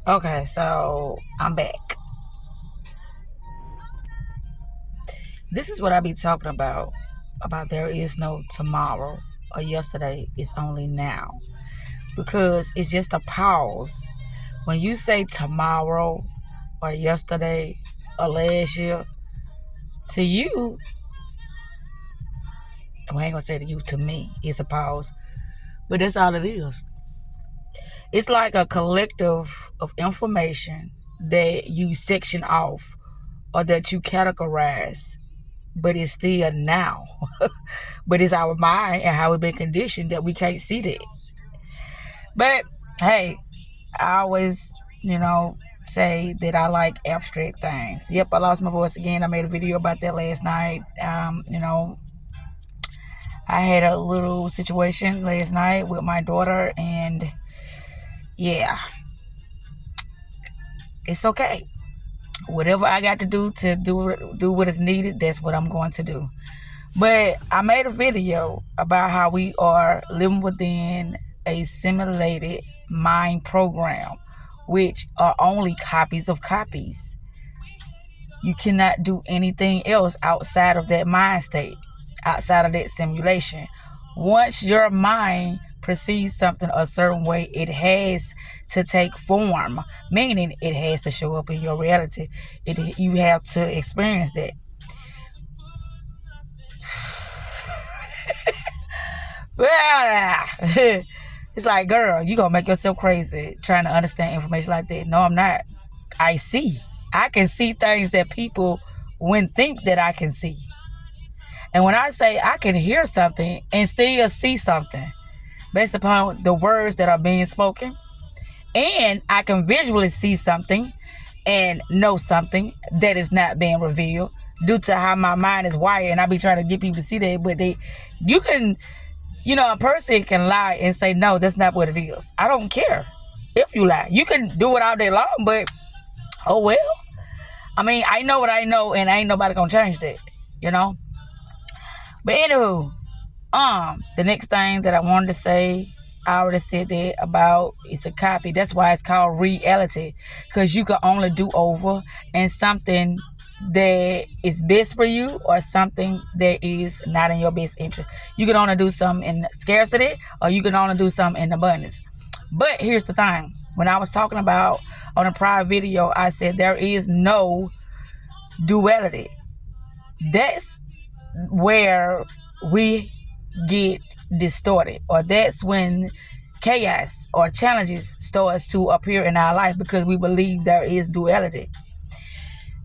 Okay, so I'm back. This is what I be talking about there is no tomorrow or yesterday, it's only now. Because it's just a pause. When you say tomorrow or yesterday or last year, to you, well, I ain't gonna say to you, to me, it's a pause. But that's all it is. It's like a collective of information that you section off or that you categorize, but it's still now. But it's our mind and how we've been conditioned that we can't see that. But hey, I always, say that I like abstract things. Yep, I lost my voice again. I made a video about that last night. I had a little situation last night with my daughter, and yeah, it's okay. Whatever I got to do do what is needed, that's what I'm going to do. But I made a video about how we are living within a simulated mind program, which are only copies of copies. You cannot do anything else outside of that mind state, outside of that simulation. Once your mind perceives something a certain way, it has to take form, meaning it has to show up in your reality. You have to experience that. It's like, girl, you gonna make yourself crazy trying to understand information like that. No, I'm not. I see. I can see things that people wouldn't think that I can see. And when I say I can hear something and still see something based upon the words that are being spoken, and I can visually see something and know something that is not being revealed due to how my mind is wired, and I be trying to get people to see that, but you can, a person can lie and say, no, that's not what it is. I don't care if you lie. You can do it all day long, but oh well. I mean, I know what I know, and ain't nobody gonna change that, But anywho, the next thing that I wanted to say, I already said that about it's a copy. That's why it's called reality, because you can only do over and something that is best for you or something that is not in your best interest. You can only do something in scarcity or you can only do something in abundance. But here's the thing. When I was talking about on a prior video, I said there is no duality. That's where we get distorted, or that's when chaos or challenges starts to appear in our life, because we believe there is duality.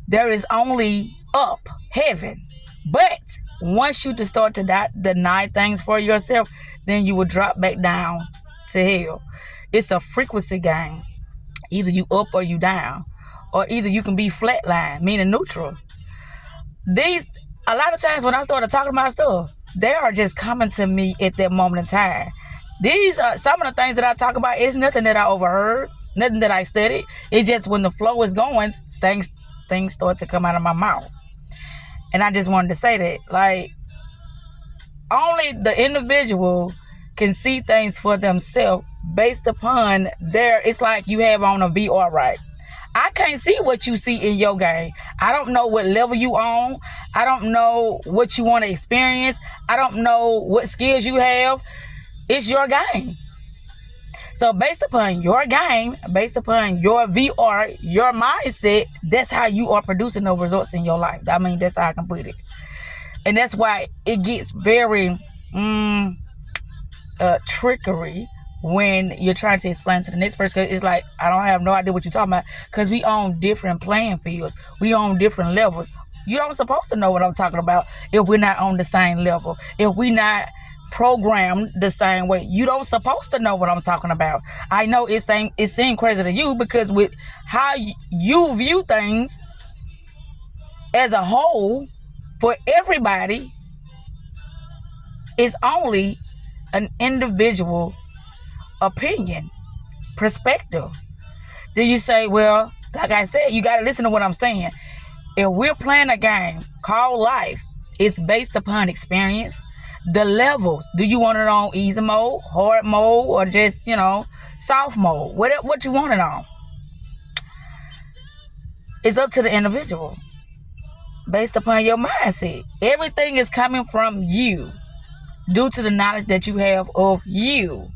There is only up, heaven. But once you start to deny things for yourself, then you will drop back down to hell. It's a frequency game. Either you up or you down, or either you can be flatline, meaning neutral. A lot of times when I started talking about stuff, they are just coming to me at that moment in time. These are some of the things that I talk about. It's nothing that I overheard, nothing that I studied. It's just when the flow is going, things start to come out of my mouth. And I just wanted to say that, like, only the individual can see things for themselves based upon it's like you have on a VR, right? I can't see what you see in your game. I don't know what level you on. I don't know what you want to experience. I don't know what skills you have. It's your game. So based upon your game, based upon your VR, your mindset, that's how you are producing those results in your life. I mean, that's how I can put it. And that's why it gets very trickery when you're trying to explain to the next person. Cause it's like, I don't have no idea what you're talking about, because we own different playing fields. We own different levels. You don't supposed to know what I'm talking about if we're not on the same level. If we're not programmed the same way, you don't supposed to know what I'm talking about. I know it seems crazy to you, because with how you view things as a whole, for everybody, is only an individual opinion, perspective. Then you say, well, like I said, you got to listen to what I'm saying. If we're playing a game called life, it's based upon experience. The levels, do you want it on easy mode, hard mode, or just, soft mode? What you want it on? It's up to the individual based upon your mindset. Everything is coming from you due to the knowledge that you have of you.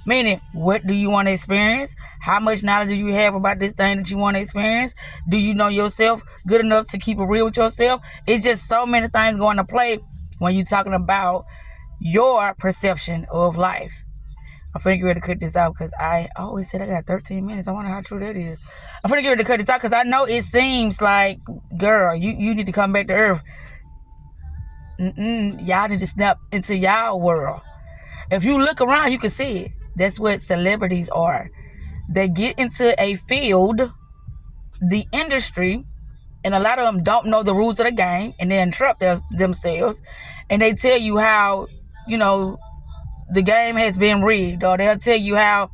Meaning, what do you want to experience? How much knowledge do you have about this thing that you want to experience? Do you know yourself good enough to keep it real with yourself? It's just so many things going to play when you're talking about your perception of life. I'm finna get ready to cut this out because I always said I got 13 minutes. I wonder how true that is. I'm finna get ready to cut this out because I know it seems like, girl, you need to come back to earth. Y'all need to snap into y'all world. If you look around, you can see it. That's what celebrities are. They get into a field, the industry, and a lot of them don't know the rules of the game, and they interrupt themselves, and they tell you how, the game has been rigged, or they'll tell you how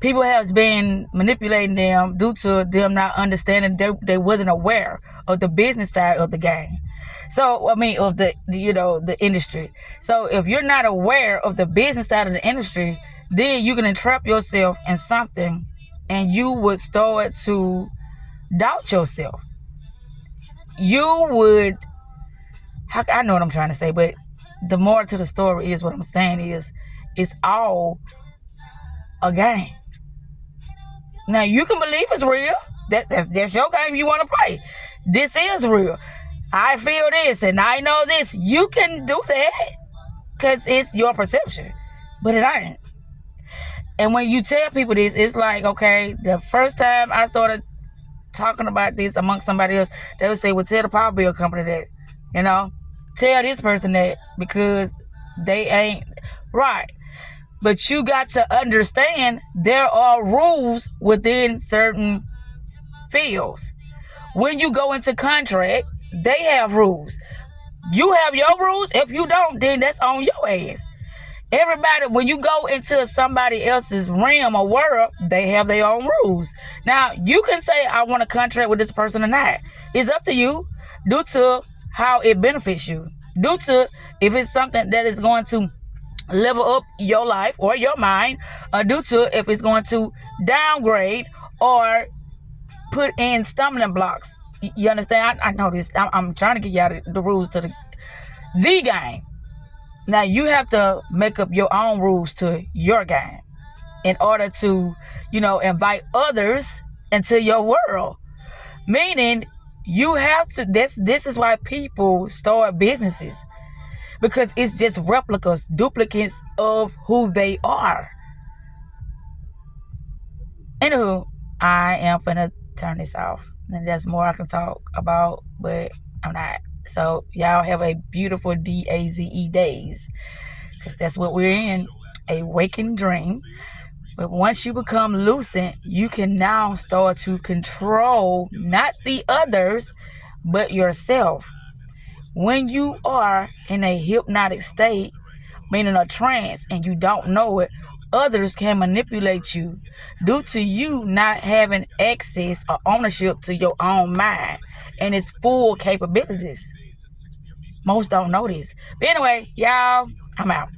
people have been manipulating them due to them not understanding they wasn't aware of the business side of the game. So, of the industry. So, if you're not aware of the business side of the industry, then you can entrap yourself in something and you would start to doubt yourself. You would, I know what I'm trying to say, but the more to the story is what I'm saying is, it's all a game. Now, you can believe it's real. That's your game you want to play. This is real. I feel this and I know this. You can do that because it's your perception, but it ain't. And when you tell people this, it's like, okay, the first time I started talking about this amongst somebody else, they would say, well, tell the power bill company that, tell this person that, because they ain't right. But you got to understand there are rules within certain fields. When you go into contract, they have rules. You have your rules. If you don't, then that's on your ass. Everybody, when you go into somebody else's realm or world, they have their own rules. Now, you can say, I want to contract with this person or not. It's up to you due to how it benefits you. Due to if it's something that is going to level up your life or your mind, or due to if it's going to downgrade or put in stumbling blocks. You understand? I know this. I'm trying to get y'all the rules to the game. Now, you have to make up your own rules to your game in order to, invite others into your world. Meaning, you have to, this is why people start businesses. Because it's just replicas, duplicates of who they are. Anywho, I am finna turn this off. And there's more I can talk about, but I'm not. So y'all have a beautiful Daze days. Because that's what we're in. A waking dream. But once you become lucid, you can now start to control not the others, but yourself. When you are in a hypnotic state, meaning a trance, and you don't know it, others can manipulate you due to you not having access or ownership to your own mind and its full capabilities. Most don't know this. But anyway, y'all, I'm out.